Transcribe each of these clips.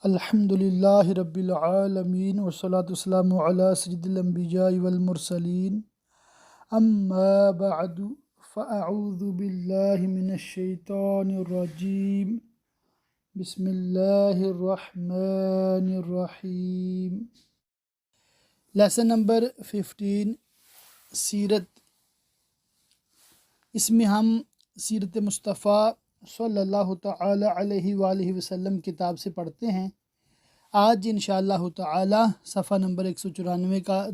الحمدللہ رب العالمین والصلاة والسلام علی سید الانبیاء والمرسلین اما بعد فاعوذ باللہ من الشیطان الرجیم بسم اللہ الرحمن الرحیم۔ لیسن نمبر 15 سیرت، اس میں ہم سیرت مصطفیٰ صلی اللہ تعالی علیہ وآلہ وسلم کتاب سے پڑھتے ہیں۔ آج انشاءاللہ تعالی صفحہ نمبر 194 کا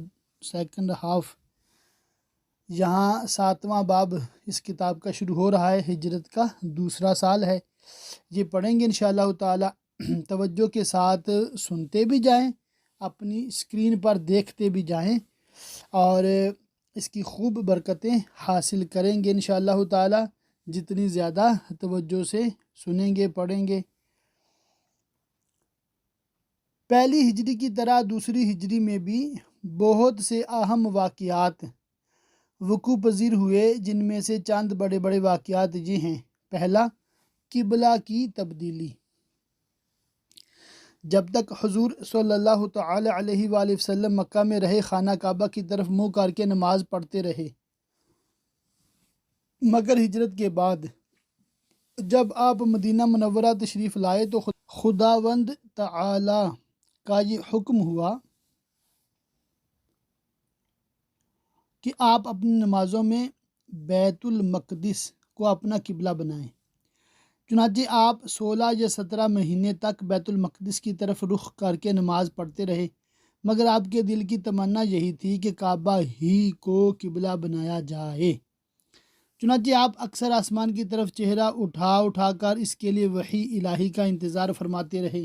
سیکنڈ ہاف، یہاں 7واں باب اس کتاب کا شروع ہو رہا ہے۔ ہجرت کا دوسرا سال ہے، یہ پڑھیں گے انشاءاللہ تعالی۔ توجہ کے ساتھ سنتے بھی جائیں، اپنی اسکرین پر دیکھتے بھی جائیں اور اس کی خوب برکتیں حاصل کریں گے انشاءاللہ تعالی جتنی زیادہ توجہ سے سنیں گے، پڑھیں گے۔ پہلی ہجری کی طرح دوسری ہجری میں بھی بہت سے اہم واقعات وقوع پذیر ہوئے، جن میں سے چند بڑے بڑے واقعات یہ ہیں۔ پہلا، قبلہ کی تبدیلی۔ جب تک حضور صلی اللہ تعالی علیہ وآلہ وسلم مکہ میں رہے، خانہ کعبہ کی طرف منہ کر کے نماز پڑھتے رہے، مگر ہجرت کے بعد جب آپ مدینہ منورہ تشریف لائے تو خداوند تعالی کا یہ حکم ہوا کہ آپ اپنی نمازوں میں بیت المقدس کو اپنا قبلہ بنائیں۔ چنانچہ آپ 16 یا 17 مہینے تک بیت المقدس کی طرف رخ کر کے نماز پڑھتے رہے، مگر آپ کے دل کی تمنا یہی تھی کہ کعبہ ہی کو قبلہ بنایا جائے۔ چنانچہ آپ اکثر آسمان کی طرف چہرہ اٹھا کر اس کے لیے وحی الہی کا انتظار فرماتے رہے،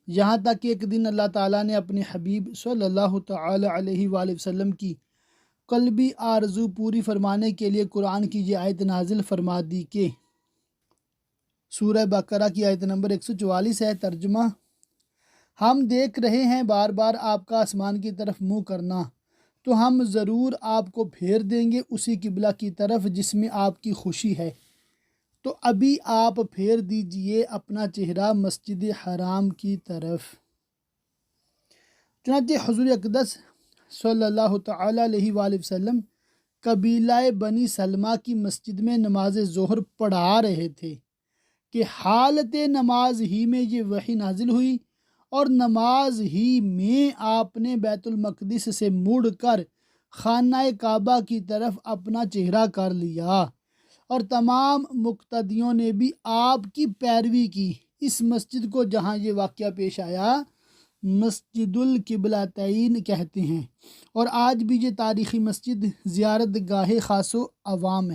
یہاں تک کہ ایک دن اللہ تعالیٰ نے اپنے حبیب صلی اللہ تعالی علیہ وآلہ وسلم کی قلبی آرزو پوری فرمانے کے لیے قرآن کی یہ آیت نازل فرما دی کہ سورہ بقرہ کی آیت نمبر 144 ہے۔ ترجمہ: ہم دیکھ رہے ہیں بار بار آپ کا آسمان کی طرف منہ کرنا، تو ہم ضرور آپ کو پھیر دیں گے اسی قبلہ کی طرف جس میں آپ کی خوشی ہے، تو ابھی آپ پھیر دیجئے اپنا چہرہ مسجد حرام کی طرف۔ چنانچہ حضور اقدس صلی اللہ تعالی علیہ وآلہ وسلم قبیلہ بنی سلمہ کی مسجد میں نماز ظہر پڑھا رہے تھے کہ حالت نماز ہی میں یہ وحی نازل ہوئی، اور نماز ہی میں آپ نے بیت المقدس سے مڑ کر خانہ کعبہ کی طرف اپنا چہرہ کر لیا، اور تمام مقتدیوں نے بھی آپ کی پیروی کی۔ اس مسجد کو جہاں یہ واقعہ پیش آیا مسجد القبلتین کہتے ہیں، اور آج بھی یہ تاریخی مسجد زیارت گاہ خاص و عوام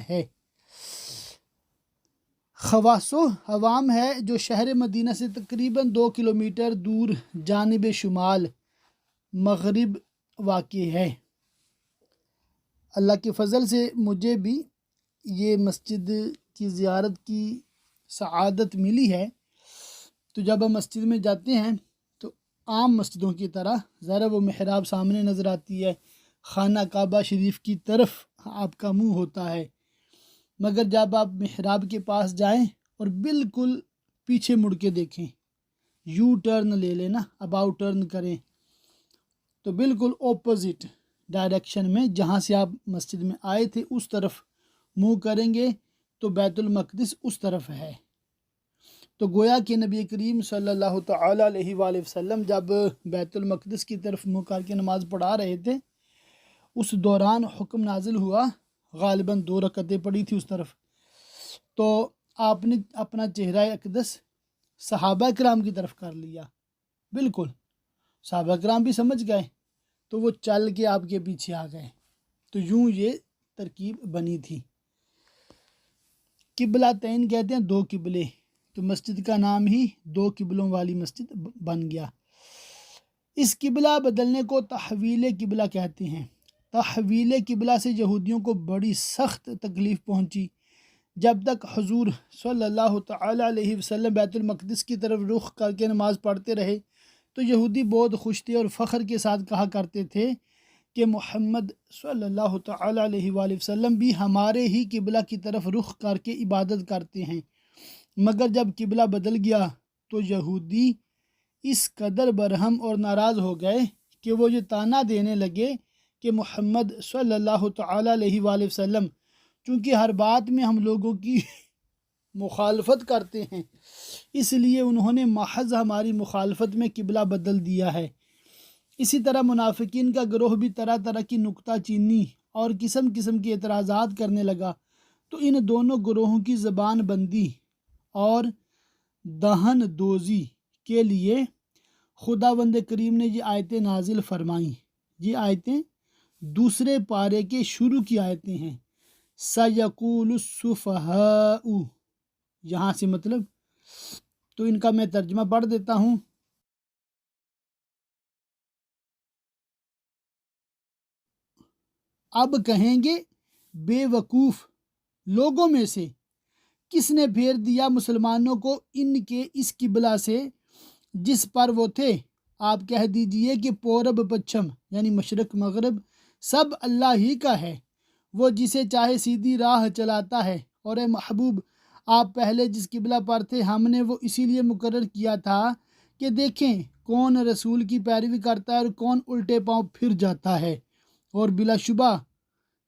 ہے، جو شہر مدینہ سے تقریباً 2 کلومیٹر دور جانب شمال مغرب واقع ہے۔ اللہ کے فضل سے مجھے بھی یہ مسجد کی زیارت کی سعادت ملی ہے، تو جب ہم مسجد میں جاتے ہیں تو عام مسجدوں کی طرح ذرا وہ محراب سامنے نظر آتی ہے، خانہ کعبہ شریف کی طرف آپ کا منہ ہوتا ہے، مگر جب آپ محراب کے پاس جائیں اور بالکل پیچھے مڑ کے دیکھیں، یو ٹرن لے لینا، اباؤٹ ٹرن کریں، تو بالکل اپوزٹ ڈائریکشن میں جہاں سے آپ مسجد میں آئے تھے اس طرف منہ کریں گے تو بیت المقدس اس طرف ہے۔ تو گویا کہ نبی کریم صلی اللہ تعالی علیہ وآلہ وسلم جب بیت المقدس کی طرف منہ کر کے نماز پڑھا رہے تھے، اس دوران حکم نازل ہوا، غالباً 2 رکعتیں پڑھی تھی اس طرف، تو آپ نے اپنا چہرہ اقدس صحابہ کرام کی طرف کر لیا۔ بالکل صحابہ کرام بھی سمجھ گئے تو وہ چل کے آپ کے پیچھے آ گئے، تو یوں یہ ترکیب بنی تھی۔ قبلتین کہتے ہیں 2 قبلے، تو مسجد کا نام ہی 2 قبلوں والی مسجد بن گیا۔ اس قبلہ بدلنے کو تحویل قبلہ کہتے ہیں۔ تحویل قبلہ سے یہودیوں کو بڑی سخت تکلیف پہنچی۔ جب تک حضور صلی اللہ تعالی علیہ وسلم بیت المقدس کی طرف رخ کر کے نماز پڑھتے رہے تو یہودی بہت خوش تھے اور فخر کے ساتھ کہا کرتے تھے کہ محمد صلی اللہ تعالی علیہ وآلہ وسلم بھی ہمارے ہی قبلہ کی طرف رخ کر کے عبادت کرتے ہیں۔ مگر جب قبلہ بدل گیا تو یہودی اس قدر برہم اور ناراض ہو گئے کہ وہ یہ طعنہ دینے لگے کہ محمد صلی اللہ تعالیٰ علیہ وآلہ وسلم چونکہ ہر بات میں ہم لوگوں کی مخالفت کرتے ہیں، اس لیے انہوں نے محض ہماری مخالفت میں قبلہ بدل دیا ہے۔ اسی طرح منافقین کا گروہ بھی طرح طرح کی نکتہ چینی اور قسم قسم کے اعتراضات کرنے لگا، تو ان دونوں گروہوں کی زبان بندی اور دہن دوزی کے لیے خداوند کریم نے یہ آیتیں نازل فرمائیں۔ یہ آیتیں دوسرے پارے کے شروع کی آیتیں ہیں۔ سَيَقُولُ السُّفَهَاءُ، یہاں سے مطلب تو ان کا میں ترجمہ پڑھ دیتا ہوں۔ اب کہیں گے بے وقوف لوگوں میں سے کس نے پھیر دیا مسلمانوں کو ان کے اس قبلہ سے جس پر وہ تھے؟ آپ کہہ دیجئے کہ پورب پچھم یعنی مشرق مغرب سب اللہ ہی کا ہے، وہ جسے چاہے سیدھی راہ چلاتا ہے۔ اور اے محبوب، آپ پہلے جس قبلہ پر تھے ہم نے وہ اسی لیے مقرر کیا تھا کہ دیکھیں کون رسول کی پیروی کرتا ہے اور کون الٹے پاؤں پھر جاتا ہے، اور بلا شبہ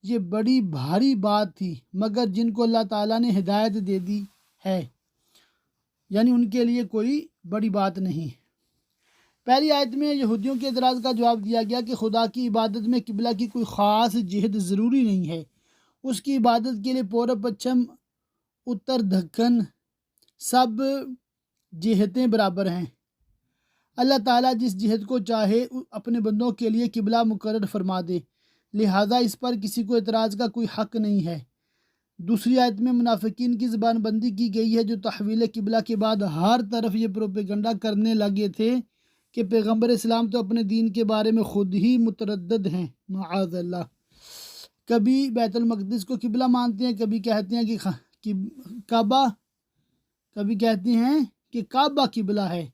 یہ بڑی بھاری بات تھی مگر جن کو اللہ تعالیٰ نے ہدایت دے دی ہے، یعنی ان کے لیے کوئی بڑی بات نہیں۔ پہلی آیت میں یہودیوں کے اعتراض کا جواب دیا گیا کہ خدا کی عبادت میں قبلہ کی کوئی خاص جہت ضروری نہیں ہے، اس کی عبادت کے لیے پورب پچھم اتر دکن سب جہتیں برابر ہیں۔ اللہ تعالیٰ جس جہت کو چاہے اپنے بندوں کے لیے قبلہ مقرر فرما دے، لہٰذا اس پر کسی کو اعتراض کا کوئی حق نہیں ہے۔ دوسری آیت میں منافقین کی زبان بندی کی گئی ہے جو تحویل قبلہ کے بعد ہر طرف یہ پروپیگنڈا کرنے لگے تھے کہ پیغمبر اسلام تو اپنے دین کے بارے میں خود ہی متردد ہیں، معاذ اللہ۔ کبھی بیت المقدس کو قبلہ مانتے ہیں، کبھی کہتے ہیں کہ کعبہ، کبھی کہتے ہیں کہ کعبہ قبلہ ہے۔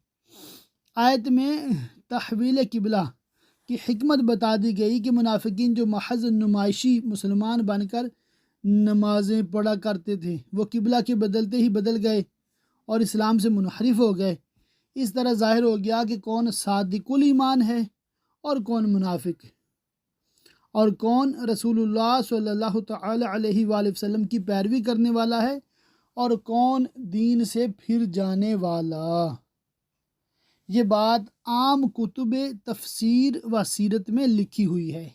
آیت میں تحویل قبلہ کی حکمت بتا دی گئی کہ منافقین جو محض نمائشی مسلمان بن کر نمازیں پڑھا کرتے تھے وہ قبلہ کے بدلتے ہی بدل گئے اور اسلام سے منحرف ہو گئے۔ اس طرح ظاہر ہو گیا کہ کون صادق الایمان ہے اور کون منافق، اور کون رسول اللہ صلی اللہ تعالی علیہ وآلہ وسلم کی پیروی کرنے والا ہے اور کون دین سے پھر جانے والا۔ یہ بات عام کتب تفسیر و سیرت میں لکھی ہوئی ہے۔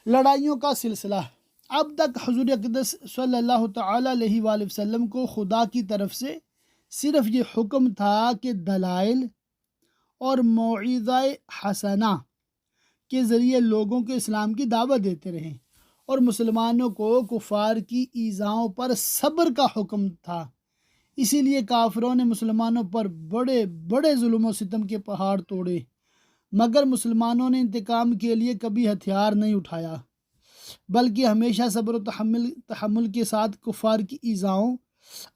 لڑائیوں کا سلسلہ۔ اب تک حضور اقدس صلی اللہ تعالی علیہ وآلہ وسلم کو خدا کی طرف سے صرف یہ حکم تھا کہ دلائل اور موعظہ حسنہ کے ذریعے لوگوں کے اسلام کی دعوت دیتے رہیں، اور مسلمانوں کو کفار کی ایذاؤں پر صبر کا حکم تھا۔ اسی لیے کافروں نے مسلمانوں پر بڑے بڑے ظلم و ستم کے پہاڑ توڑے، مگر مسلمانوں نے انتقام کے لیے کبھی ہتھیار نہیں اٹھایا، بلکہ ہمیشہ صبر و تحمل کے ساتھ کفار کی ایذاؤں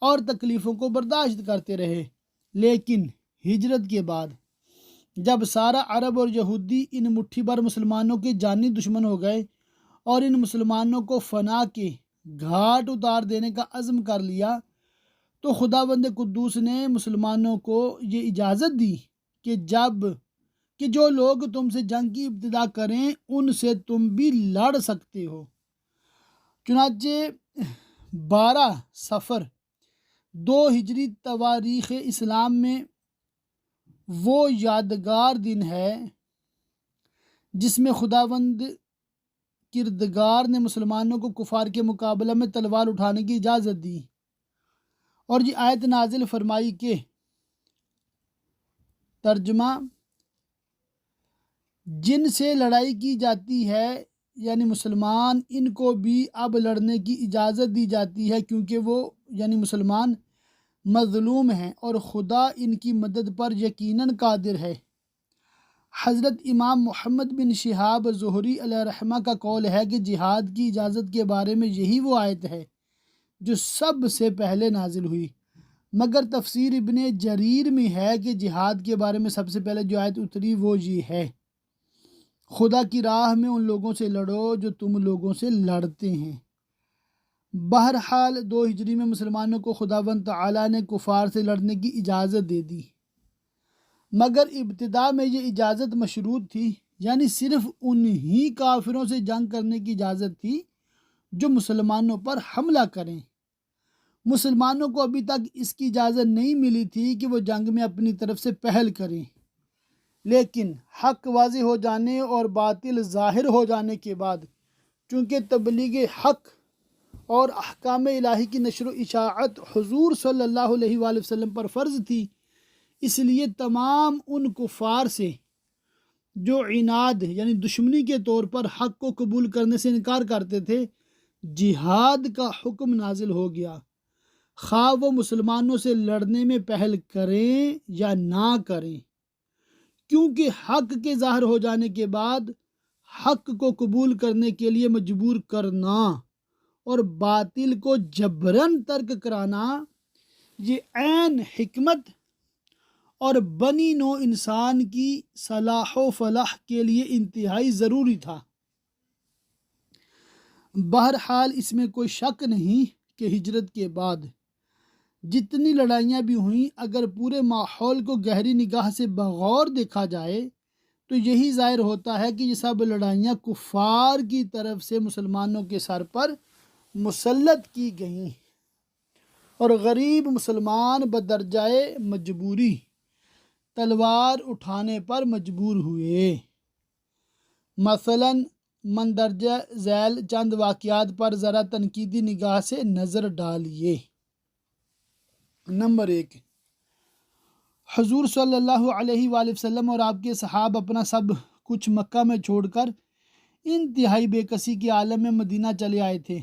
اور تکلیفوں کو برداشت کرتے رہے۔ لیکن ہجرت کے بعد جب سارا عرب اور یہودی ان مٹھی بھر مسلمانوں کے جانی دشمن ہو گئے اور ان مسلمانوں کو فنا کے گھاٹ اتار دینے کا عزم کر لیا، تو خداوند قدوس نے مسلمانوں کو یہ اجازت دی کہ جو لوگ تم سے جنگ کی ابتدا کریں ان سے تم بھی لڑ سکتے ہو۔ چنانچہ 12 صفر 2 ہجری تواریخ اسلام میں وہ یادگار دن ہے جس میں خداوند کردگار نے مسلمانوں کو کفار کے مقابلہ میں تلوار اٹھانے کی اجازت دی، اور یہ آیت نازل فرمائی کہ ترجمہ جن سے لڑائی کی جاتی ہے یعنی مسلمان، ان کو بھی اب لڑنے کی اجازت دی جاتی ہے کیونکہ وہ یعنی مسلمان مظلوم ہیں اور خدا ان کی مدد پر یقیناً قادر ہے۔ حضرت امام محمد بن شہاب زہری علیہ رحمہ کا قول ہے کہ جہاد کی اجازت کے بارے میں یہی وہ آیت ہے جو سب سے پہلے نازل ہوئی، مگر تفسیر ابن جریر میں ہے کہ جہاد کے بارے میں سب سے پہلے جو آیت اتری وہ یہ ہے: خدا کی راہ میں ان لوگوں سے لڑو جو تم لوگوں سے لڑتے ہیں، بہرحال 2 ہجری میں مسلمانوں کو خداوند تعالیٰ نے کفار سے لڑنے کی اجازت دے دی، مگر ابتدا میں یہ اجازت مشروط تھی، یعنی صرف انہی کافروں سے جنگ کرنے کی اجازت تھی جو مسلمانوں پر حملہ کریں۔ مسلمانوں کو ابھی تک اس کی اجازت نہیں ملی تھی کہ وہ جنگ میں اپنی طرف سے پہل کریں، لیکن حق واضح ہو جانے اور باطل ظاہر ہو جانے کے بعد چونکہ تبلیغ حق اور احکام الہی کی نشر و اشاعت حضور صلی اللہ علیہ وآلہ وسلم پر فرض تھی، اس لیے تمام ان کفار سے جو عناد یعنی دشمنی کے طور پر حق کو قبول کرنے سے انکار کرتے تھے، جہاد کا حکم نازل ہو گیا، خواہ وہ مسلمانوں سے لڑنے میں پہل کریں یا نہ کریں، کیونکہ حق کے ظاہر ہو جانے کے بعد حق کو قبول کرنے کے لیے مجبور کرنا اور باطل کو جبراً ترک کرانا یہ عین حکمت اور بنی نوع انسان کی صلاح و فلاح کے لیے انتہائی ضروری تھا۔ بہرحال اس میں کوئی شک نہیں کہ ہجرت کے بعد جتنی لڑائیاں بھی ہوئیں، اگر پورے ماحول کو گہری نگاہ سے بغور دیکھا جائے تو یہی ظاہر ہوتا ہے کہ یہ سب لڑائیاں کفار کی طرف سے مسلمانوں کے سر پر مسلط کی گئیں اور غریب مسلمان بدرجائے مجبوری تلوار اٹھانے پر مجبور ہوئے۔ مثلاً مندرجہ ذیل چند واقعات پر ذرا تنقیدی نگاہ سے نظر ڈالیے۔ نمبر 1، حضور صلی اللہ علیہ وآلہ وسلم اور آپ کے صحابہ اپنا سب کچھ مکہ میں چھوڑ کر انتہائی بے کسی کے عالم میں مدینہ چلے آئے تھے۔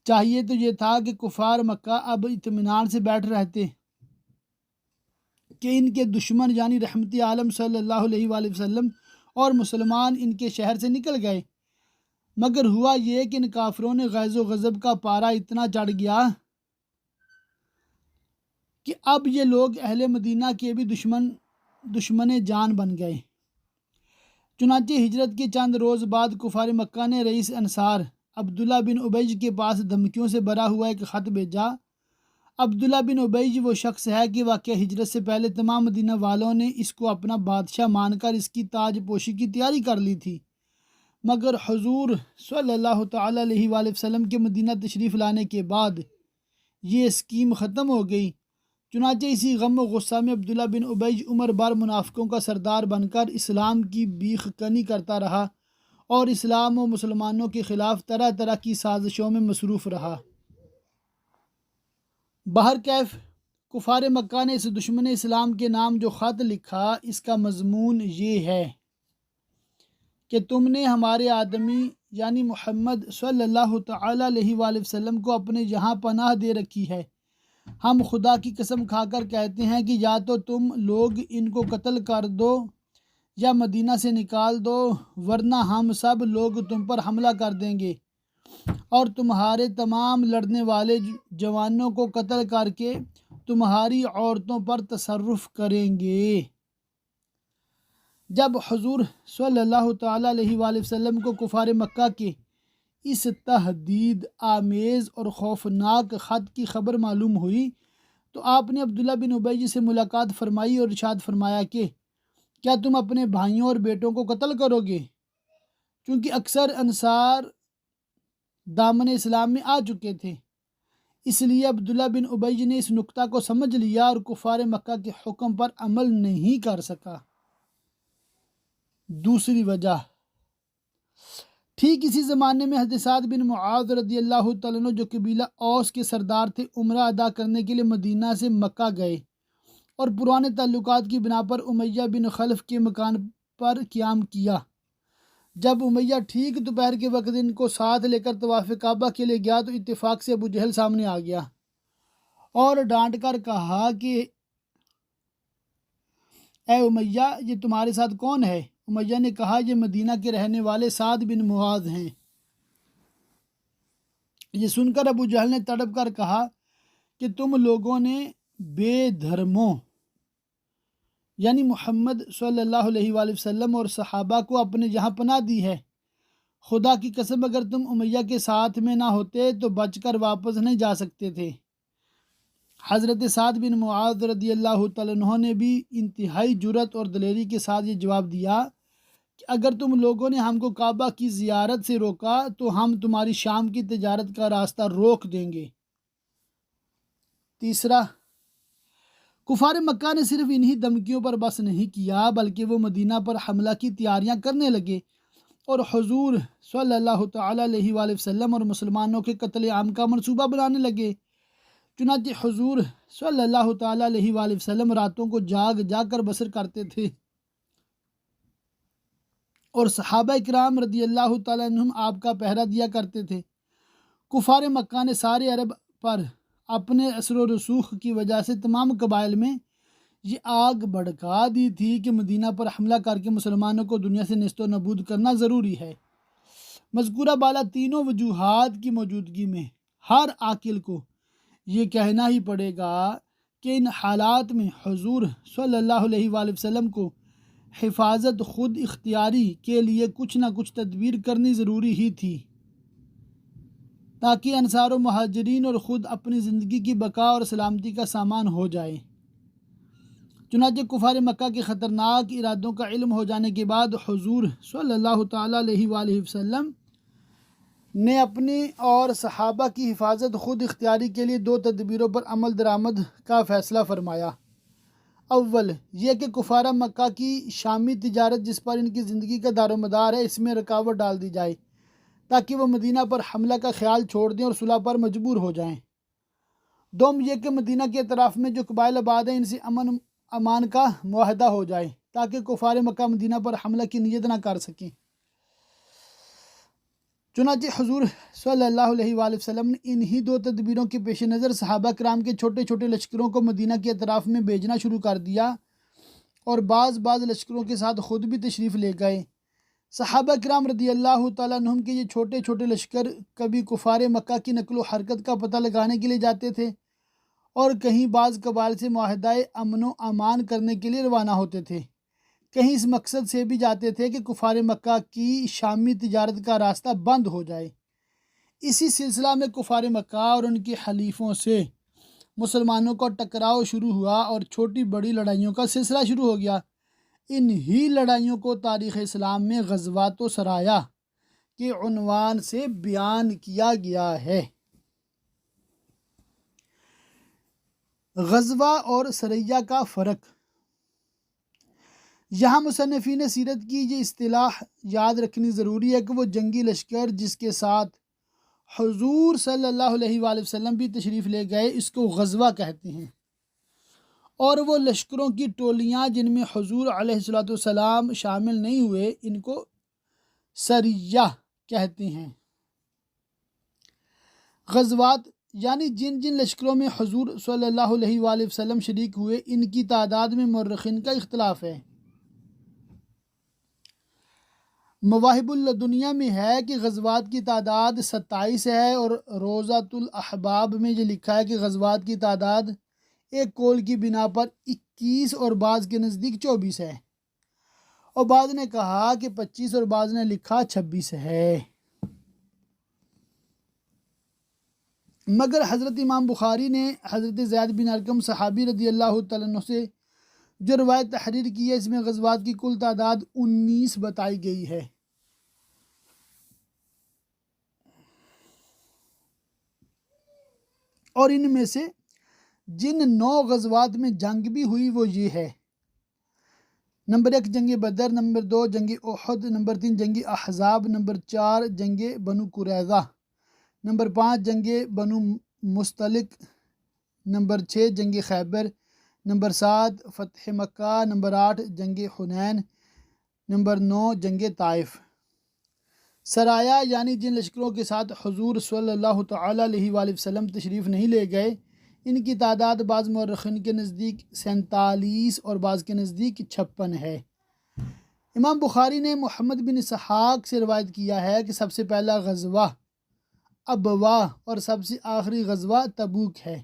چاہیے تو یہ تھا کہ کفار مکہ اب اطمینان سے بیٹھ رہتے کہ ان کے دشمن یعنی رحمتی عالم صلی اللہ علیہ وآلہ وسلم اور مسلمان ان کے شہر سے نکل گئے، مگر ہوا یہ کہ ان کافروں نے غیظ و غضب کا پارا اتنا چڑھ گیا کہ اب یہ لوگ اہل مدینہ کے بھی دشمن جان بن گئے۔ چنانچہ ہجرت کے چند روز بعد کفار مکہ نے رئیس انصار عبداللہ بن ابی کے پاس دھمکیوں سے بھرا ہوا ایک خط بھیجا۔ عبداللہ بن ابی وہ شخص ہے کہ واقعہ ہجرت سے پہلے تمام مدینہ والوں نے اس کو اپنا بادشاہ مان کر اس کی تاج پوشی کی تیاری کر لی تھی، مگر حضور صلی اللہ تعالیٰ علیہ وآلہ وسلم کے مدینہ تشریف لانے کے بعد یہ اسکیم ختم ہو گئی۔ چنانچہ اسی غم و غصہ میں عبداللہ بن ابی عمر بار منافقوں کا سردار بن کر اسلام کی بیخ کنی کرتا رہا اور اسلام و مسلمانوں کے خلاف طرح طرح کی سازشوں میں مصروف رہا۔ بہرکیف کفار مکہ نے اس دشمن اسلام کے نام جو خط لکھا، اس کا مضمون یہ ہے کہ تم نے ہمارے آدمی یعنی محمد صلی اللہ تعالیٰ علیہ وآلہ وسلم کو اپنے یہاں پناہ دے رکھی ہے۔ ہم خدا کی قسم کھا کر کہتے ہیں کہ یا تو تم لوگ ان کو قتل کر دو یا مدینہ سے نکال دو، ورنہ ہم سب لوگ تم پر حملہ کر دیں گے اور تمہارے تمام لڑنے والے جوانوں کو قتل کر کے تمہاری عورتوں پر تصرف کریں گے۔ جب حضور صلی اللہ تعالیٰ علیہ وآلہ وسلم کو کفار مکہ کے اس تہدید آمیز اور خوفناک خط کی خبر معلوم ہوئی تو آپ نے عبداللہ بن ابی سے ملاقات فرمائی اور ارشاد فرمایا کہ کیا تم اپنے بھائیوں اور بیٹوں کو قتل کرو گے؟ چونکہ اکثر انصار دامن اسلام میں آ چکے تھے، اس لیے عبداللہ بن ابی نے اس نکتہ کو سمجھ لیا اور کفار مکہ کے حکم پر عمل نہیں کر سکا۔ دوسری وجہ، ٹھیک اسی زمانے میں حضرت سعد بن معاذ رضی اللہ تعالیٰ عنہ جو قبیلہ اوس کے سردار تھے، عمرہ ادا کرنے کے لیے مدینہ سے مکہ گئے اور پرانے تعلقات کی بنا پر امیہ بن خلف کے مکان پر قیام کیا۔ جب امیہ ٹھیک دوپہر کے وقت ان کو ساتھ لے کر طواف کعبہ کے لیے گیا تو اتفاق سے ابو جہل سامنے آ گیا اور ڈانٹ کر کہا کہ اے امیہ، یہ تمہارے ساتھ کون ہے؟ امیہ نے کہا یہ مدینہ کے رہنے والے سعد بن معاذ ہیں۔ یہ سن کر ابو جہل نے تڑپ کر کہا کہ تم لوگوں نے بے دھرموں یعنی محمد صلی اللہ علیہ وآلہ وسلم اور صحابہ کو اپنے یہاں پناہ دی ہے، خدا کی قسم اگر تم امیہ کے ساتھ میں نہ ہوتے تو بچ کر واپس نہیں جا سکتے تھے۔ حضرت سعد بن معاذ رضی اللہ تعالیٰ عنہ نے بھی انتہائی جرأت اور دلیری کے ساتھ یہ جواب دیا کہ اگر تم لوگوں نے ہم کو کعبہ کی زیارت سے روکا تو ہم تمہاری شام کی تجارت کا راستہ روک دیں گے۔ تیسرا، کفار مکہ نے صرف انہی دھمکیوں پر بس نہیں کیا بلکہ وہ مدینہ پر حملہ کی تیاریاں کرنے لگے اور حضور صلی اللہ تعالیٰ علیہ وآلہ وسلم اور مسلمانوں کے قتل عام کا منصوبہ بنانے لگے۔ چنانچہ حضور صلی اللہ تعالیٰ علیہ وآلہ وسلم راتوں کو جاگ جاگ کر بسر کرتے تھے اور صحابہ اکرام رضی اللہ تعالیٰ عنہم آپ کا پہرا دیا کرتے تھے۔ کفار مکہ نے سارے عرب پر اپنے اثر و رسوخ کی وجہ سے تمام قبائل میں یہ آگ بھڑکا دی تھی کہ مدینہ پر حملہ کر کے مسلمانوں کو دنیا سے نیست و نابود کرنا ضروری ہے۔ مذکورہ بالا تینوں وجوہات کی موجودگی میں ہر عاقل کو یہ کہنا ہی پڑے گا کہ ان حالات میں حضور صلی اللہ علیہ وآلہ وسلم کو حفاظت خود اختیاری کے لیے کچھ نہ کچھ تدبیر کرنی ضروری ہی تھی تاکہ انصار و مہاجرین اور خود اپنی زندگی کی بقا اور سلامتی کا سامان ہو جائے۔ چنانچہ کفار مکہ کے خطرناک ارادوں کا علم ہو جانے کے بعد حضور صلی اللہ تعالیٰ علیہ وآلہ وسلم نے اپنی اور صحابہ کی حفاظت خود اختیاری کے لیے 2 تدبیروں پر عمل درآمد کا فیصلہ فرمایا۔ اول یہ کہ کفار مکہ کی شامی تجارت جس پر ان کی زندگی کا دار و مدار ہے اس میں رکاوٹ ڈال دی جائے تاکہ وہ مدینہ پر حملہ کا خیال چھوڑ دیں اور صلح پر مجبور ہو جائیں۔ دوم یہ کہ مدینہ کے اطراف میں جو قبائل آباد ہیں ان سے امن امان کا معاہدہ ہو جائے تاکہ کفار مکہ مدینہ پر حملہ کی نیت نہ کر سکیں۔ چنانچہ حضور صلی اللہ علیہ وآلہ وسلم نے انہی 2 تدبیروں کے پیش نظر صحابہ کرام کے چھوٹے چھوٹے لشکروں کو مدینہ کے اطراف میں بھیجنا شروع کر دیا اور بعض لشکروں کے ساتھ خود بھی تشریف لے گئے۔ صحابہ کرام رضی اللہ تعالیٰ عنہم کے یہ چھوٹے چھوٹے لشکر کبھی کفار مکہ کی نقل و حرکت کا پتہ لگانے کے لیے جاتے تھے اور کہیں بعض قبائل سے معاہدہ امن و امان کرنے کے لیے روانہ ہوتے تھے، کہیں اس مقصد سے بھی جاتے تھے کہ کفار مکہ کی شامی تجارت کا راستہ بند ہو جائے۔ اسی سلسلہ میں کفار مکہ اور ان کے حلیفوں سے مسلمانوں کا ٹکراؤ شروع ہوا اور چھوٹی بڑی لڑائیوں کا سلسلہ شروع ہو گیا۔ انہی لڑائیوں کو تاریخ اسلام میں غزوات و سرایا کے عنوان سے بیان کیا گیا ہے۔ غزوہ اور سریہ کا فرق۔ یہاں مصنفین سیرت کی یہ اصطلاح یاد رکھنی ضروری ہے کہ وہ جنگی لشکر جس کے ساتھ حضور صلی اللہ علیہ وآلہ وسلم بھی تشریف لے گئے اس کو غزوہ کہتے ہیں، اور وہ لشکروں کی ٹولیاں جن میں حضور علیہ السلام شامل نہیں ہوئے ان کو سریہ کہتے ہیں۔ غزوات یعنی جن جن لشکروں میں حضور صلی اللہ علیہ وآلہ وسلم شریک ہوئے ان کی تعداد میں مورخین کا اختلاف ہے۔ مواہب اللدنیہ میں ہے کہ غزوات کی تعداد 27 ہے اور روضۃ الاحباب میں یہ لکھا ہے کہ غزوات کی تعداد ایک قول کی بنا پر 21 اور بعض کے نزدیک 24 ہے، اور بعض نے کہا کہ 25 اور بعض نے لکھا 26 ہے۔ مگر حضرت امام بخاری نے حضرت زید بن ارقم صحابی رضی اللہ تعالیٰ عنہ سے جو روایت تحریر کی ہے اس میں غزوات کی کل تعداد 19 بتائی گئی ہے۔ اور ان میں سے جن 9 غزوات میں جنگ بھی ہوئی وہ یہ ہے: نمبر 1 جنگ بدر، نمبر 2 جنگ احد، نمبر 3 جنگ احزاب، نمبر 4 جنگ بنو قریظہ، نمبر 5 جنگ بنو مستلق، نمبر 6 جنگ خیبر، نمبر 7 فتح مکہ، نمبر 8 جنگ حنین، نمبر 9 جنگ طائف۔ سرایا یعنی جن لشکروں کے ساتھ حضور صلی اللہ تعالیٰ علیہ وآلہ وسلم تشریف نہیں لے گئے ان کی تعداد بعض مورخین کے نزدیک 47 اور بعض کے نزدیک 56 ہے۔ امام بخاری نے محمد بن اسحاق سے روایت کیا ہے کہ سب سے پہلا غزوہ ابواء اور سب سے آخری غزوہ تبوک ہے،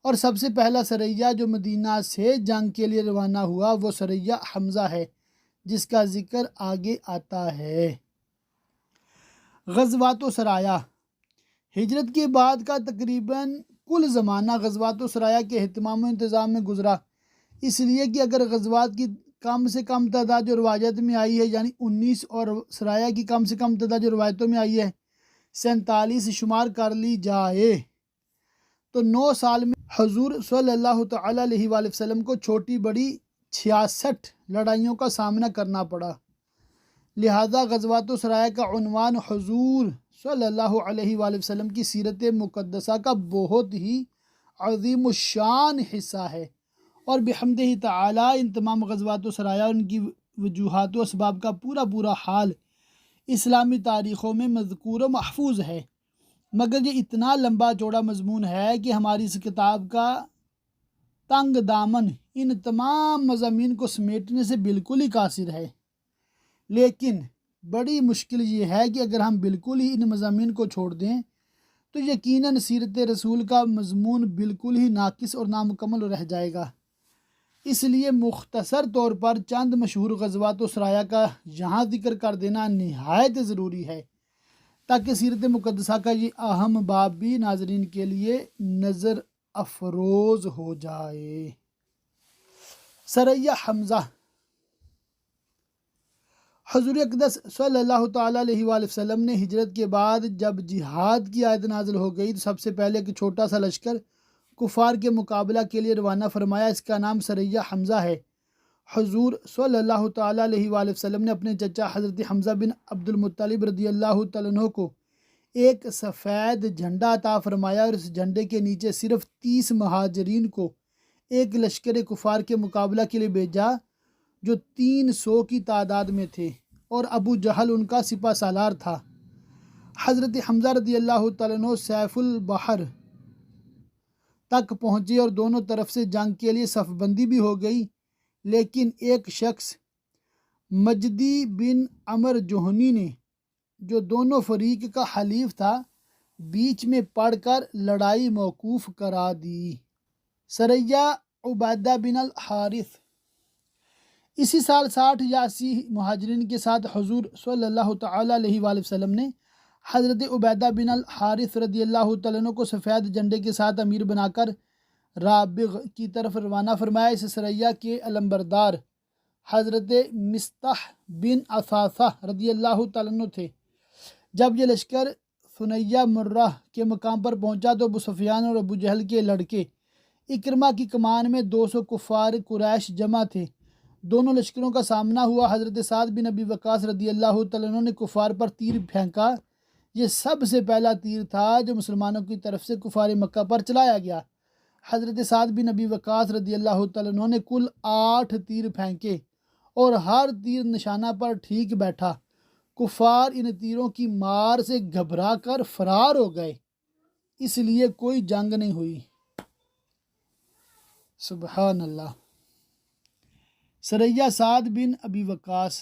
اور سب سے پہلا سریہ جو مدینہ سے جنگ کے لیے روانہ ہوا وہ سریہ حمزہ ہے جس کا ذکر آگے آتا ہے۔ غزوات و سرایا، ہجرت کے بعد کا تقریباً کل زمانہ غزوات و سرایا کے اہتمام و انتظام میں گزرا، اس لیے کہ اگر غزوات کی کم سے کم تعداد جو روایت میں آئی ہے یعنی 19 اور سرایا کی کم سے کم تعداد جو روایتوں میں آئی ہے 47 شمار کر لی جائے تو 9 سال میں حضور صلی اللہ تعالیٰ علیہ وآلہ وسلم کو چھوٹی بڑی 66 لڑائیوں کا سامنا کرنا پڑا۔ لہذا غزوات و سرایا کا عنوان حضور صلی اللہ علیہ وآلہ وسلم کی سیرت مقدسہ کا بہت ہی عظیم الشان حصہ ہے، اور بحمدہ تعالیٰ ان تمام غزوات و سرایا ان کی وجوہات و اسباب کا پورا حال اسلامی تاریخوں میں مذکور و محفوظ ہے، مگر یہ اتنا لمبا چوڑا مضمون ہے کہ ہماری اس کتاب کا تنگ دامن ان تمام مضامین کو سمیٹنے سے بالکل ہی قاصر ہے۔ لیکن بڑی مشکل یہ ہے کہ اگر ہم بالکل ہی ان مضامین کو چھوڑ دیں تو یقیناً سیرت رسول کا مضمون بالکل ہی ناقص اور نامکمل رہ جائے گا۔ اس لیے مختصر طور پر چند مشہور غزوات و سرایا کا یہاں ذکر کر دینا نہایت ضروری ہے تاکہ سیرت مقدسہ کا یہ اہم باب بھی ناظرین کے لیے نظر افروز ہو جائے۔ سریہ حمزہ، حضور اقدس صلی اللہ تعالیٰ علیہ وآلہ وسلم نے ہجرت کے بعد جب جہاد کی آیت نازل ہو گئی تو سب سے پہلے ایک چھوٹا سا لشکر کفار کے مقابلہ کے لیے روانہ فرمایا، اس کا نام سریہ حمزہ ہے۔ حضور صلی اللہ تعالیٰ علیہ وآلہ وسلم نے اپنے چچا حضرت حمزہ بن عبد المطلب رضی اللہ تعالیٰ عنہ کو ایک سفید جھنڈا عطا فرمایا، اور اس جھنڈے کے نیچے صرف 30 مہاجرین کو ایک لشکر کفار کے مقابلہ کے لیے بھیجا جو 300 کی تعداد میں تھے، اور ابو جہل ان کا سپہ سالار تھا۔ حضرت حمزہ رضی اللہ تعالیٰ عنہ سیف البحر تک پہنچے اور دونوں طرف سے جنگ کے لیے صف بندی بھی ہو گئی، لیکن ایک شخص مجدی بن عمر جوہنی نے جو دونوں فریق کا حلیف تھا بیچ میں پڑھ کر لڑائی موقوف کرا دی۔ سریہ عبیدہ بن الحارث، اسی سال 60 یا 80 مہاجرین کے ساتھ حضور صلی اللہ تعالیٰ علیہ وآلہ وسلم نے حضرت عبیدہ بن الحارث رضی اللہ تعالیٰ عنہ کو سفید جھنڈے کے ساتھ امیر بنا کر رابغ کی طرف روانہ فرمایا۔ اس سریہ کے علمبردار حضرت مصطح بن اثاثہ رضی اللہ تعالیٰ عنہ تھے۔ جب یہ لشکر ثنیہ مرہ کے مقام پر پہنچا تو ابو سفیان اور ابو جہل کے لڑکے اکرمہ کی کمان میں 200 کفار قریش جمع تھے۔ دونوں لشکروں کا سامنا ہوا۔ حضرت سعد بن ابی وقاص رضی اللہ تعالیٰ عنہ نے کفار پر تیر پھینکا۔ یہ سب سے پہلا تیر تھا جو مسلمانوں کی طرف سے کفار مکہ پر چلایا گیا۔ حضرت سعد بن ابی وقاص رضی اللہ تعالیٰ عنہ نے کل 8 تیر پھینکے اور ہر تیر نشانہ پر ٹھیک بیٹھا۔ کفار ان تیروں کی مار سے گھبرا کر فرار ہو گئے، اس لیے کوئی جنگ نہیں ہوئی۔ سبحان اللہ۔ سریہ سعد بن ابی وقاص،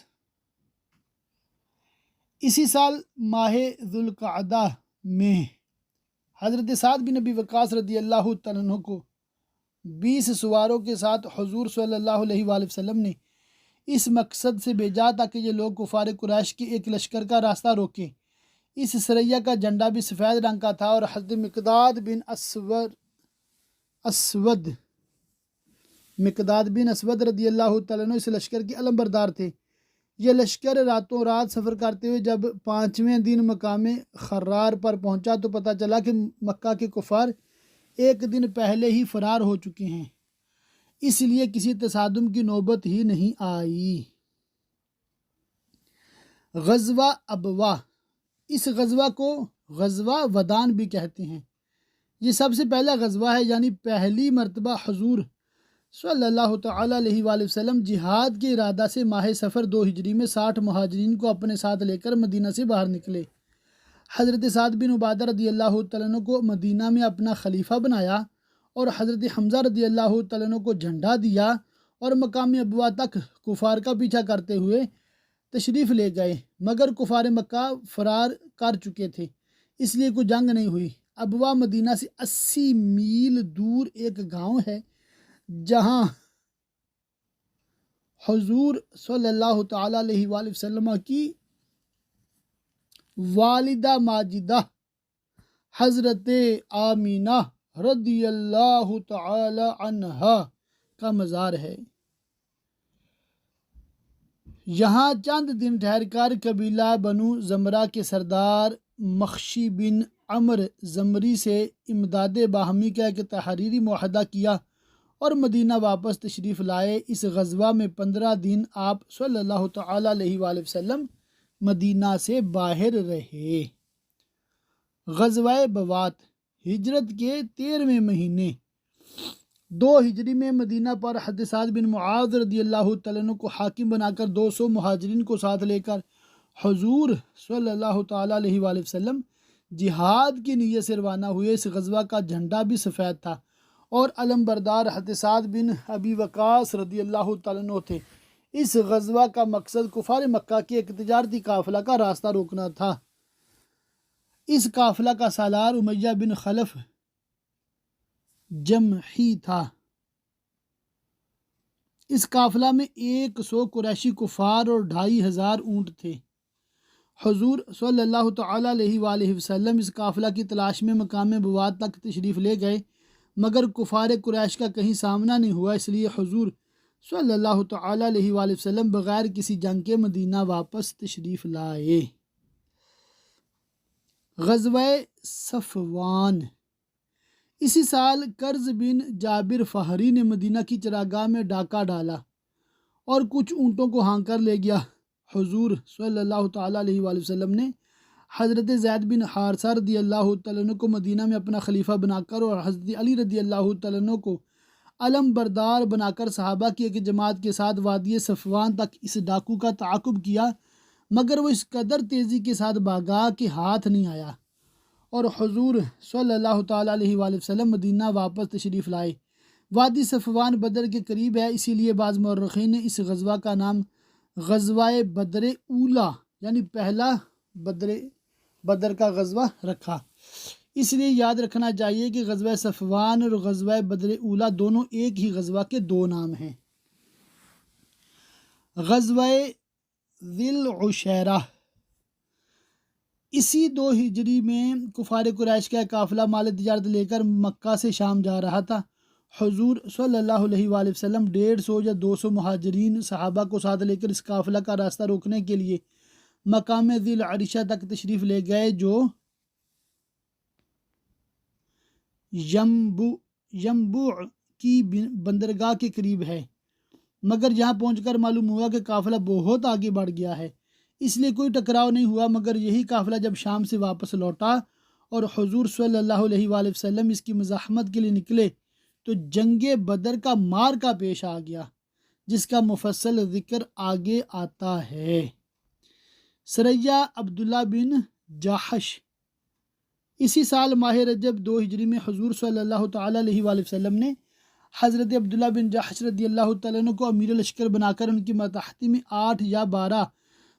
اسی سال ماہ ذوالقعدہ میں حضرت سعد بن ابی وقاص رضی اللہ تعالیٰ عنہ کو 20 سواروں کے ساتھ حضور صلی اللہ علیہ وآلہ وسلم نے اس مقصد سے بھیجا تاکہ یہ لوگ کفار قریش کے ایک لشکر کا راستہ روکیں۔ اس سریہ کا جھنڈا بھی سفید رنگ کا تھا اور حضرت مقداد بن اسود رضی اللہ تعالیٰ عنہ اس لشکر کے علمبردار تھے۔ یہ لشکر راتوں رات سفر کرتے ہوئے جب 5ویں دن مقام خرار پر پہنچا تو پتہ چلا کہ مکہ کے کفار ایک دن پہلے ہی فرار ہو چکے ہیں، اس لیے کسی تصادم کی نوبت ہی نہیں آئی۔ غزوہ ابواء، اس غزوہ کو غزوہ ودان بھی کہتے ہیں۔ یہ سب سے پہلا غزوہ ہے، یعنی پہلی مرتبہ حضور صلی اللہ تعالیٰ علیہ وآلہ وسلم جہاد کے ارادہ سے ماہ صفر 2 ہجری میں 60 مہاجرین کو اپنے ساتھ لے کر مدینہ سے باہر نکلے۔ حضرت سعد بن عبادہ رضی اللہ تعالیٰ عنہ کو مدینہ میں اپنا خلیفہ بنایا اور حضرت حمزہ رضی اللہ تعالیٰ عنہ کو جھنڈا دیا اور مقام ابواء تک کفار کا پیچھا کرتے ہوئے تشریف لے گئے، مگر کفار مکہ فرار کر چکے تھے، اس لیے کوئی جنگ نہیں ہوئی۔ ابواء مدینہ سے 80 میل دور ایک گاؤں ہے جہاں حضور صلی اللہ تعالیٰ علیہ وآلہ وسلم کی والدہ ماجدہ حضرت آمینہ رضی اللہ تعالی عنہا کا مزار ہے۔ یہاں چند دن ٹھہر کر قبیلہ بنو زمرہ کے سردار مخشی بن عمر زمری سے امداد باہمی کا ایک تحریری معاہدہ کیا اور مدینہ واپس تشریف لائے۔ اس غزوہ میں 15 دن آپ صلی اللہ تعالیٰ علیہ وآلہ وسلم مدینہ سے باہر رہے۔ غزوہ بوات ہجرت کے 13ویں مہینے 2 ہجری میں مدینہ پر حضرت سعد بن معاذ رضی اللہ تعالیٰ عنہ کو حاکم بنا کر 200 مہاجرین کو ساتھ لے کر حضور صلی اللہ تعالیٰ علیہ وآلہ وسلم جہاد کی نیت سے روانہ ہوئے۔ اس غزوہ کا جھنڈا بھی سفید تھا اور علم بردار حضرت سعد بن ابی وقاص رضی اللہ تعالیٰ عنہ تھے۔ اس غزوہ کا مقصد کفار مکہ کے ایک تجارتی قافلہ کا راستہ روکنا تھا۔ اس قافلہ کا سالار امیہ بن خلف جمحی تھا۔ اس قافلہ میں 100 قریشی کفار اور 2500 اونٹ تھے۔ حضور صلی اللہ تعالیٰ علیہ وآلہ وسلم اس قافلہ کی تلاش میں مقام بوات تک تشریف لے گئے، مگر کفار قریش کا کہیں سامنا نہیں ہوا، اس لیے حضور صلی اللہ تعالیٰ علیہ وآلہ وسلم بغیر کسی جنگ کے مدینہ واپس تشریف لائے۔ غزوہ صفوان اسی سال کرز بن جابر فہری نے مدینہ کی چراگاہ میں ڈاکہ ڈالا اور کچھ اونٹوں کو ہانک کر لے گیا۔ حضور صلی اللہ تعالیٰ علیہ وآلہ وسلم نے حضرت زید بن حارثہ رضی اللہ تعالیٰ عنہ کو مدینہ میں اپنا خلیفہ بنا کر اور حضرت علی رضی اللہ تعالیٰ عنہ کو علم بردار بنا کر صحابہ کی ایک جماعت کے ساتھ وادی صفوان تک اس ڈاکو کا تعاقب کیا، مگر وہ اس قدر تیزی کے ساتھ بھاگا کہ ہاتھ نہیں آیا اور حضور صلی اللہ تعالیٰ علیہ وآلہ وسلم مدینہ واپس تشریف لائے۔ وادی صفوان بدر کے قریب ہے، اسی لیے بعض مورخین نے اس غزوہ کا نام غزوہ بدر اولا یعنی پہلا بدر کا غزوہ رکھا۔ اس لیے یاد رکھنا چاہیے کہ غزوہ صفوان اور غزوہ بدر اولا دونوں ایک ہی غزوہ کے 2 نام ہیں۔ غزوہ ذی العشیرہ اسی 2 ہجری میں کفار قریش کا قافلہ مال تجارت لے کر مکہ سے شام جا رہا تھا۔ حضور صلی اللہ علیہ وآلہ وسلم 150 یا 200 مہاجرین صحابہ کو ساتھ لے کر اس قافلہ کا راستہ روکنے کے لیے مقام ذی العرشہ تک تشریف لے گئے، جو ینبوع کی بندرگاہ کے قریب ہے، مگر یہاں پہنچ کر معلوم ہوا کہ قافلہ بہت آگے بڑھ گیا ہے، اس لیے کوئی ٹکراؤ نہیں ہوا۔ مگر یہی قافلہ جب شام سے واپس لوٹا اور حضور صلی اللہ علیہ وآلہ وسلم اس کی مزاحمت کے لیے نکلے تو جنگ بدر کا معرکہ پیش آ گیا، جس کا مفصل ذکر آگے آتا ہے۔ سریہ عبداللہ بن جاحش اسی سال ماہ رجب 2 ہجری میں حضور صلی اللہ تعالیٰ علیہ وآلہ وسلم نے حضرت عبداللہ بن جاحش رضی اللہ تعالیٰ عنہ کو امیر لشکر بنا کر ان کی ماتحتی میں 8 یا 12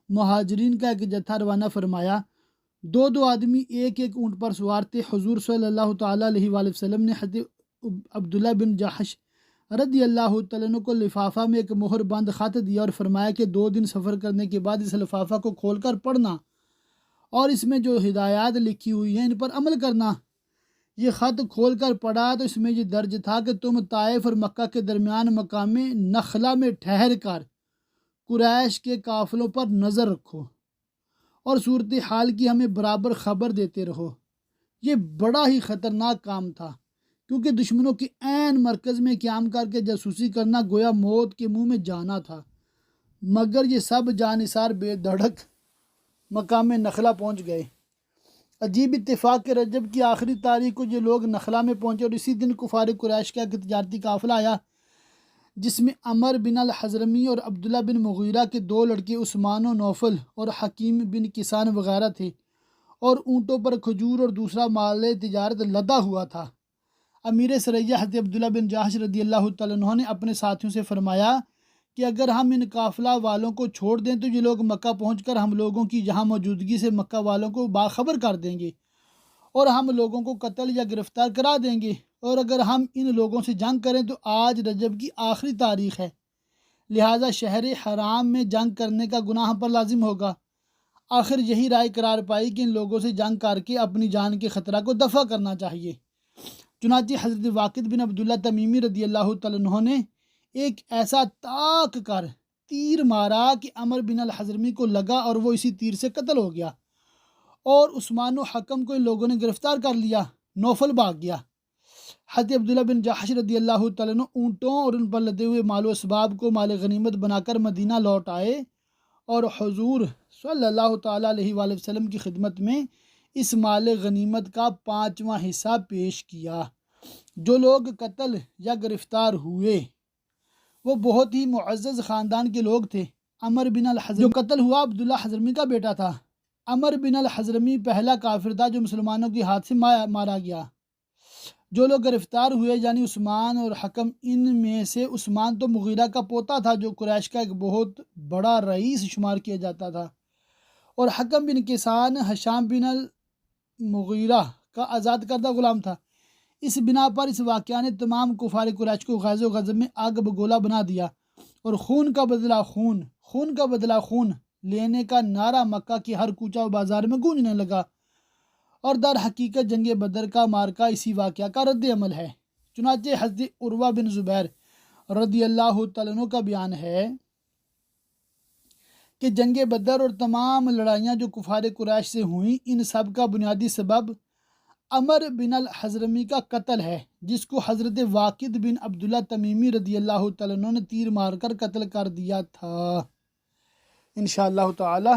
مہاجرین کا ایک جتھا روانہ فرمایا۔ 2 آدمی ایک اونٹ پر سوار تھے۔ حضور صلی اللہ تعالیٰ علیہ وآلہ وسلم نے حضرت عبداللہ بن جاحش رضی اللہ تعالیٰ عنہ کو لفافہ میں ایک مہر بند خط دیا اور فرمایا کہ 2 دن سفر کرنے کے بعد اس لفافہ کو کھول کر پڑھنا اور اس میں جو ہدایات لکھی ہوئی ہیں ان پر عمل کرنا۔ یہ خط کھول کر پڑھا تو اس میں یہ درج تھا کہ تم طائف اور مکہ کے درمیان مقام نخلا میں ٹھہر کر قریش کے قافلوں پر نظر رکھو اور صورتحال کی ہمیں برابر خبر دیتے رہو۔ یہ بڑا ہی خطرناک کام تھا، کیونکہ دشمنوں کے عین مرکز میں قیام کر کے جاسوسی کرنا گویا موت کے منہ میں جانا تھا، مگر یہ سب جانثار بے دھڑک مقام نخلا پہنچ گئے۔ عجیب اتفاق کہ رجب کی آخری تاریخ کو یہ لوگ نخلا میں پہنچے اور اسی دن کفار قریش کا ایک تجارتی قافلہ آیا، جس میں عمر بن الحضرمی اور عبداللہ بن مغیرہ کے 2 لڑکے عثمان و نوفل اور حکیم بن کسان وغیرہ تھے، اور اونٹوں پر کھجور اور دوسرا مال تجارت لدا ہوا تھا۔ امیر سریہ حضرت عبداللہ بن جاحش رضی اللہ تعالیٰ عنہ نے اپنے ساتھیوں سے فرمایا کہ اگر ہم ان قافلہ والوں کو چھوڑ دیں تو یہ لوگ مکہ پہنچ کر ہم لوگوں کی یہاں موجودگی سے مکہ والوں کو باخبر کر دیں گے اور ہم لوگوں کو قتل یا گرفتار کرا دیں گے، اور اگر ہم ان لوگوں سے جنگ کریں تو آج رجب کی آخری تاریخ ہے، لہٰذا شہر حرام میں جنگ کرنے کا گناہ ہم پر لازم ہوگا۔ آخر یہی رائے قرار پائی کہ ان لوگوں سے جنگ کر کے اپنی جان کے خطرہ کو دفع کرنا چاہیے۔ چنانچہ حضرت واقد بن عبداللہ تمیمی رضی اللہ تعالیٰ عنہ نے ایک ایسا طاق کر تیر مارا کہ عمر بن الحضرمی کو لگا اور وہ اسی تیر سے قتل ہو گیا، اور عثمان و حکم کو ان لوگوں نے گرفتار کر لیا۔ نوفل بھاگ گیا۔ حضرت عبداللہ بن جحش رضی اللہ تعالیٰ عنہ اونٹوں اور ان پر لدے ہوئے مال و اسباب کو مال غنیمت بنا کر مدینہ لوٹ آئے اور حضور صلی اللہ تعالیٰ علیہ وآلہ وسلم کی خدمت میں اس مال غنیمت کا 5واں حصہ پیش کیا۔ جو لوگ قتل یا گرفتار ہوئے وہ بہت ہی معزز خاندان کے لوگ تھے۔ عمر بن الحضرمی جو قتل ہوا عبداللہ حضرمی کا بیٹا تھا۔ عمر بن الحضرمی پہلا کافر تھا جو مسلمانوں کے ہاتھ سے مارا گیا۔ جو لوگ گرفتار ہوئے یعنی عثمان اور حکم، ان میں سے عثمان تو مغیرہ کا پوتا تھا جو قریش کا ایک بہت بڑا رئیس شمار کیا جاتا تھا، اور حکم بن کسان ہشام بن المغیرہ کا آزاد کردہ غلام تھا۔ اس بنا پر اس واقعہ نے تمام کفار قریش کو غیظ و غضب میں آگ بگولا بنا دیا، اور خون کا بدلہ خون، خون کا بدلہ خون لینے کا نعرہ مکہ کی ہر کوچہ و بازار میں گونجنے لگا، اور در حقیقت جنگ بدر کا مارکہ اسی واقعہ کا رد عمل ہے۔ چنانچہ حضرت عروہ بن زبیر رضی اللہ تعالیٰ عنہ کا بیان ہے کہ جنگ بدر اور تمام لڑائیاں جو کفار قریش سے ہوئیں، ان سب کا بنیادی سبب عمر بن الحضرمی کا قتل ہے، جس کو حضرت واقد بن عبداللہ تمیمی رضی اللہ تعالیٰ عنہ نے تیر مار کر قتل کر دیا تھا۔ انشاءاللہ تعالی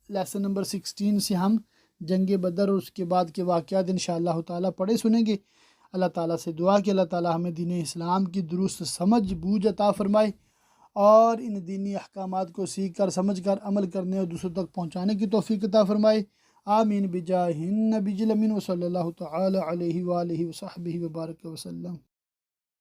لیسن نمبر 16 سے ہم جنگ بدر اور اس کے بعد کے واقعات انشاءاللہ تعالی پڑھے سنیں گے۔ اللہ تعالیٰ سے دعا کہ اللہ تعالیٰ ہمیں دین اسلام کی درست سمجھ بوجھ عطا فرمائے، اور ان دینی احکامات کو سیکھ کر سمجھ کر عمل کرنے اور دوسروں تک پہنچانے کی توفیق عطا فرمائے۔ آمین بجاہ النبی الامین وصلی اللہ تعالی علیہ وآلہ وصحبہ وبارک وسلم۔